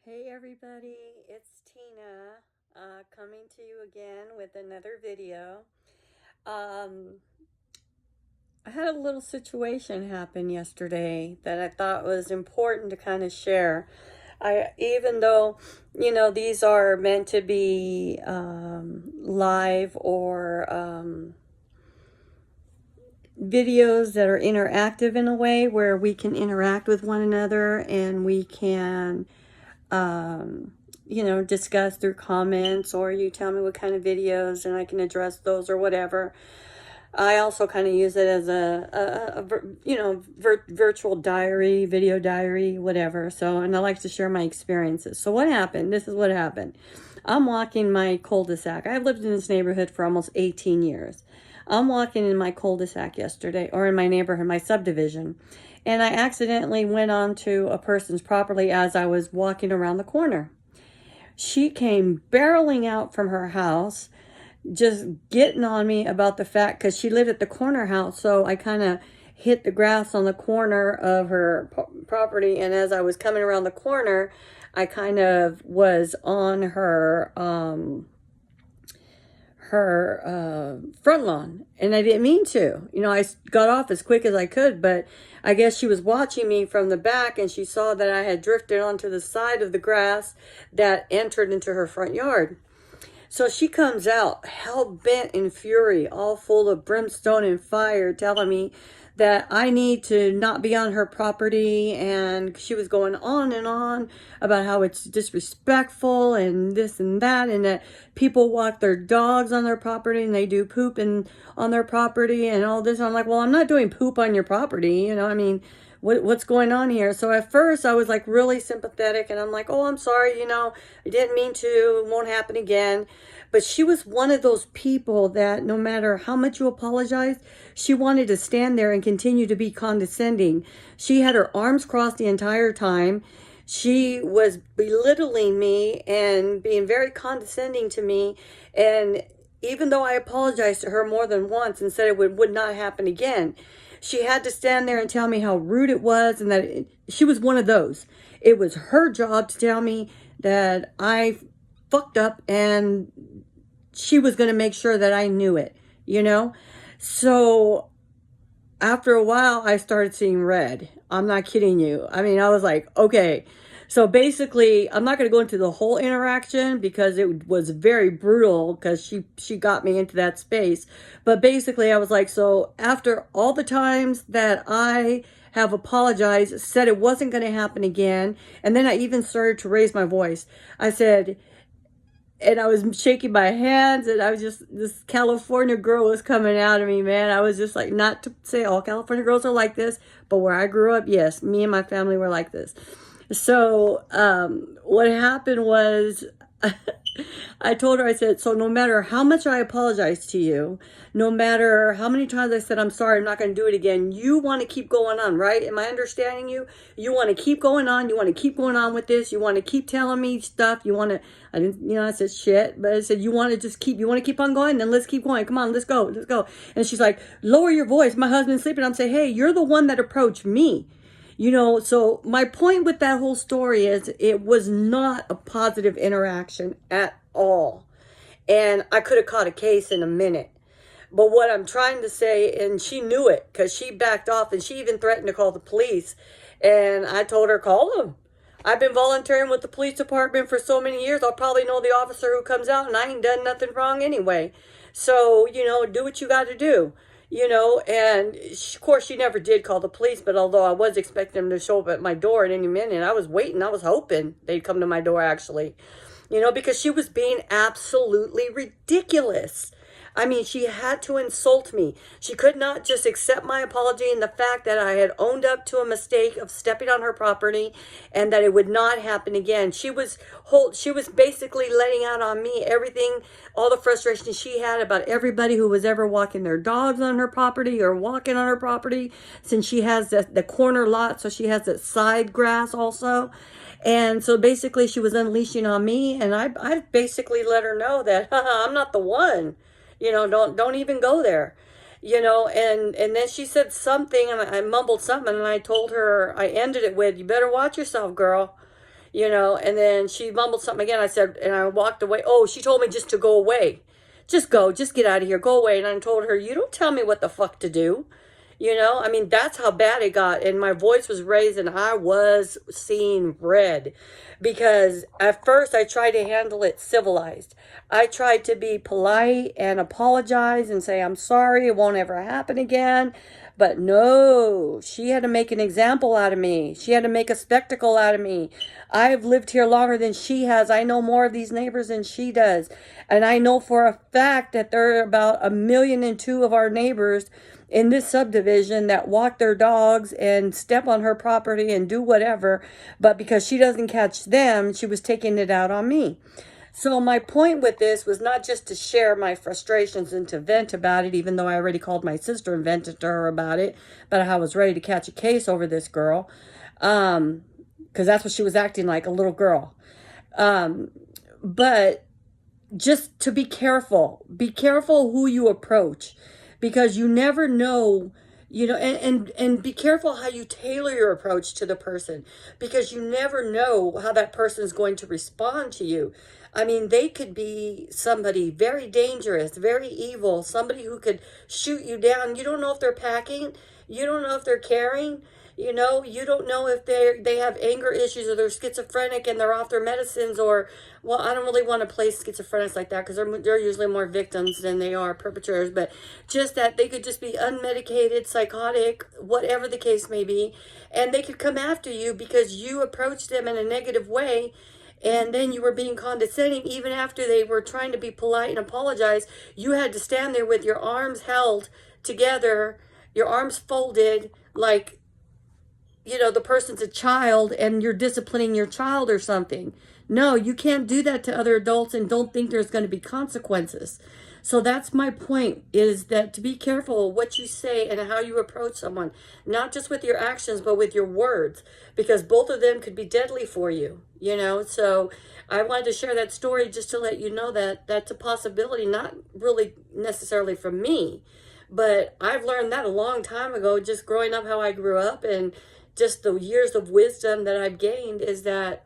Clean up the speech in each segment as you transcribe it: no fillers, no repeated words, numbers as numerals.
Hey everybody, it's Tina coming to you again with another video. Um, I had a little situation happen yesterday that I thought was important to kind of share. Even though, these are meant to be live or videos that are interactive in a way where we can interact with one another and we can discuss through comments, or you tell me what kind of videos and I can address those or whatever. I also kind of use it as a virtual diary, video diary, whatever. So, and I like to share my experiences. So what happened? This is what happened. I'm walking my cul-de-sac. I've lived in this neighborhood for almost 18 years. I'm walking in my cul-de-sac yesterday, or in my neighborhood, my subdivision, and I accidentally went onto a person's property as I was walking around the corner. She came barreling out from her house, just getting on me about the fact, because she lived at the corner house, so I kind of hit the grass on the corner of her property, and as I was coming around the corner, I kind of was on her front lawn, and I didn't mean to. I got off as quick as I could, but I guess she was watching me from the back, and she saw that I had drifted onto the side of the grass that entered into her front yard. So she comes out hell-bent in fury, all full of brimstone and fire, telling me that I need to not be on her property, and she was going on and on about how it's disrespectful and this and that, and that people walk their dogs on their property and they do poop on their property and all this. I'm like, well, I'm not doing poop on your property, I mean, what's going on here? So at first I was like really sympathetic, and I'm like, oh, I'm sorry, I didn't mean to, it won't happen again. But she was one of those people that no matter how much you apologized, she wanted to stand there and continue to be condescending. She had her arms crossed the entire time. She was belittling me and being very condescending to me. And even though I apologized to her more than once and said it would not happen again, she had to stand there and tell me how rude it was, and that she was one of those. It was her job to tell me that I fucked up, and she was going to make sure that I knew it. So after a while, I started seeing red. I'm not kidding you. I mean, I was like, okay. So basically, I'm not going to go into the whole interaction because it was very brutal, because she got me into that space. But basically, I was like, so after all the times that I have apologized, said it wasn't going to happen again, and then I even started to raise my voice. I said, and I was shaking my hands, and I was just, this California girl was coming out of me, man. I was just like, not to say all California girls are like this, but where I grew up, yes, me and my family were like this. So what happened was, I told her, I said, so no matter how much I apologize to you, no matter how many times I said, I'm sorry, I'm not going to do it again, you want to keep going on, right? Am I understanding you? You want to keep going on. You want to keep going on with this. You want to keep telling me stuff. You want to, I didn't, I said shit, but I said, you want to keep on going? Then let's keep going. Come on, let's go. Let's go. And she's like, lower your voice. My husband's sleeping. I'm saying, hey, you're the one that approached me. So my point with that whole story is it was not a positive interaction at all. And I could have caught a case in a minute. But what I'm trying to say, and she knew it because she backed off, and she even threatened to call the police. And I told her, call them. I've been volunteering with the police department for so many years. I'll probably know the officer who comes out, and I ain't done nothing wrong anyway. So, do what you got to do. And of course she never did call the police, but although I was expecting them to show up at my door at any minute, I was waiting, I was hoping they'd come to my door actually, because she was being absolutely ridiculous. I mean, she had to insult me. She could not just accept my apology and the fact that I had owned up to a mistake of stepping on her property and that it would not happen again. She was basically letting out on me everything, all the frustration she had about everybody who was ever walking their dogs on her property or walking on her property, since she has the corner lot, so she has that side grass also. And so basically she was unleashing on me, and I basically let her know that I'm not the one. Don't even go there. And then she said something, and I mumbled something, and I told her, I ended it with, you better watch yourself, girl. you know, and then she mumbled something again. I said, and I walked away. Oh, she told me just to go away. Just go, just get out of here, go away. And I told her, you don't tell me what the fuck to do. You know, I mean, that's how bad it got. And my voice was raised and I was seeing red because at first I tried to handle it civilized. I tried to be polite and apologize and say, I'm sorry, it won't ever happen again. But no, she had to make an example out of me. She had to make a spectacle out of me. I've lived here longer than she has. I know more of these neighbors than she does. And I know for a fact that there are about 1,000,002 of our neighbors in this subdivision that walk their dogs and step on her property and do whatever. But because she doesn't catch them, she was taking it out on me. So my point with this was not just to share my frustrations and to vent about it, even though I already called my sister and vented to her about it, but I was ready to catch a case over this girl, because that's what she was acting like, a little girl. But just to be careful who you approach, because you never know. You know, and be careful how you tailor your approach to the person, because you never know how that person is going to respond to you. I mean, they could be somebody very dangerous, very evil, somebody who could shoot you down. You don't know if they're packing. You don't know if they're carrying. You know, you don't know if they have anger issues or they're schizophrenic and they're off their medicines, or, well, I don't really want to place schizophrenics like that because they're usually more victims than they are perpetrators, but just that they could just be unmedicated, psychotic, whatever the case may be, and they could come after you because you approached them in a negative way, and then you were being condescending. Even after they were trying to be polite and apologize, you had to stand there with your arms held together, your arms folded, like, you know, the person's a child and you're disciplining your child or something. No, you can't do that to other adults and don't think there's going to be consequences. So that's my point, is that to be careful what you say and how you approach someone, not just with your actions, but with your words, because both of them could be deadly for you, you know? So I wanted to share that story just to let you know that that's a possibility, not really necessarily from me, but I've learned that a long time ago, just growing up how I grew up, and just the years of wisdom that I've gained, is that,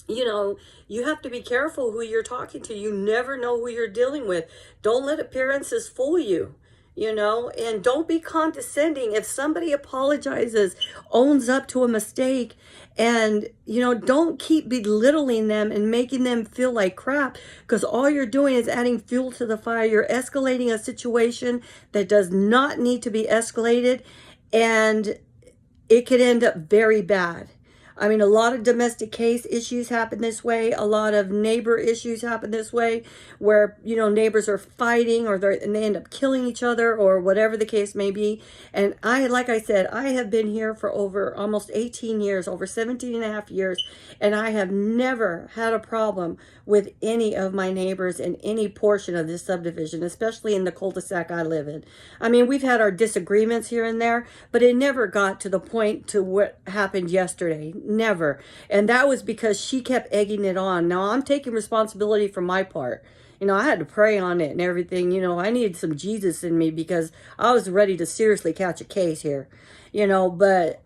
you know, you have to be careful who you're talking to. You never know who you're dealing with. Don't let appearances fool you, you know, and don't be condescending. If somebody apologizes, owns up to a mistake, and, you know, don't keep belittling them and making them feel like crap, because all you're doing is adding fuel to the fire. You're escalating a situation that does not need to be escalated, and it could end up very bad. I mean, a lot of domestic case issues happen this way. A lot of neighbor issues happen this way, where, you know, neighbors are fighting, or and they end up killing each other, or whatever the case may be. And like I said, I have been here for over almost 18 years, over 17 and a half years, and I have never had a problem with any of my neighbors in any portion of this subdivision, especially in the cul-de-sac I live in. I mean, we've had our disagreements here and there, but it never got to the point to what happened yesterday. Never. And that was because she kept egging it on. Now, I'm taking responsibility for my part. You know, I had to pray on it and everything. You know, I needed some Jesus in me because I was ready to seriously catch a case here. You know, but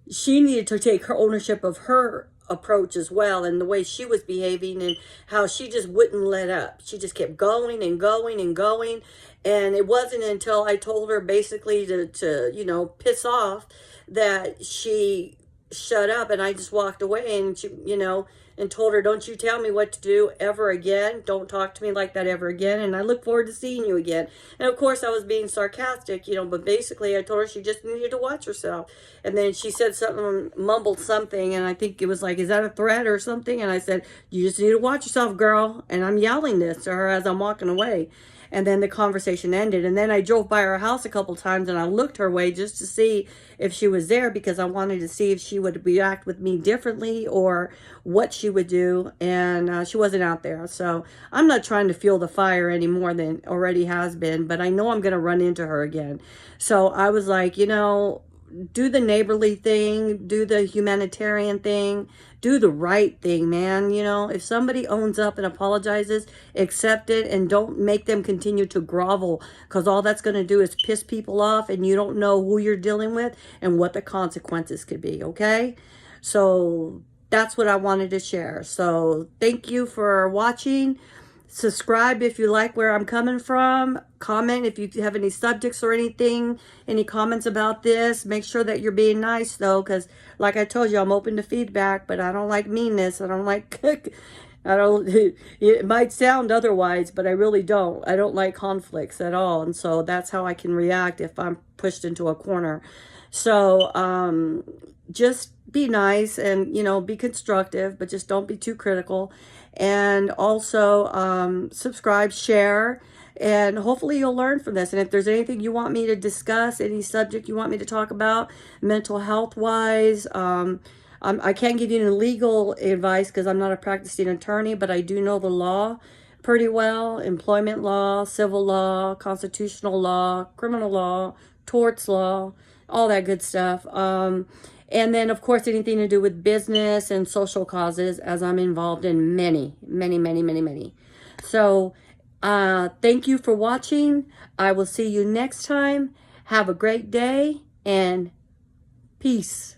she needed to take her ownership of her approach as well, and the way she was behaving and how she just wouldn't let up. She just kept going and going and going. And it wasn't until I told her basically to you know, piss off, that she shut up, and I just walked away, and she, you know, and told her, don't you tell me what to do ever again. Don't talk to me like that ever again. And I look forward to seeing you again. And of course I was being sarcastic, you know, but basically I told her she just needed to watch herself. And then she said something, mumbled something, and I think it was like, is that a threat or something? And I said, you just need to watch yourself, girl. And I'm yelling this to her as I'm walking away. And then the conversation ended. And then I drove by her house a couple times, and I looked her way just to see if she was there, because I wanted to see if she would react with me differently or what she would do. And she wasn't out there. So I'm not trying to fuel the fire any more than already has been, but I know I'm going to run into her again. So I was like, you know, do the neighborly thing, do the humanitarian thing, do the right thing, man. You know, if somebody owns up and apologizes, accept it, and don't make them continue to grovel, because all that's going to do is piss people off, and you don't know who you're dealing with and what the consequences could be, okay? So that's what I wanted to share. So thank you for watching. Subscribe if you like where I'm coming from. Comment if you have any subjects or anything, any comments about this. Make sure that you're being nice though, because like I told you, I'm open to feedback, but I don't like meanness. I don't like, I don't, it might sound otherwise, but I really don't. I don't like conflicts at all. And so that's how I can react if I'm pushed into a corner. So, just be nice and, you know, be constructive, but just don't be too critical. And also, subscribe, share, and hopefully you'll learn from this. And if there's anything you want me to discuss, any subject you want me to talk about, mental health wise, I can't give you any legal advice because I'm not a practicing attorney, but I do know the law pretty well: employment law, civil law, constitutional law, criminal law, torts law, all that good stuff. And then, of course, anything to do with business and social causes, as I'm involved in many, many, many, many, many. So, thank you for watching. I will see you next time. Have a great day and peace.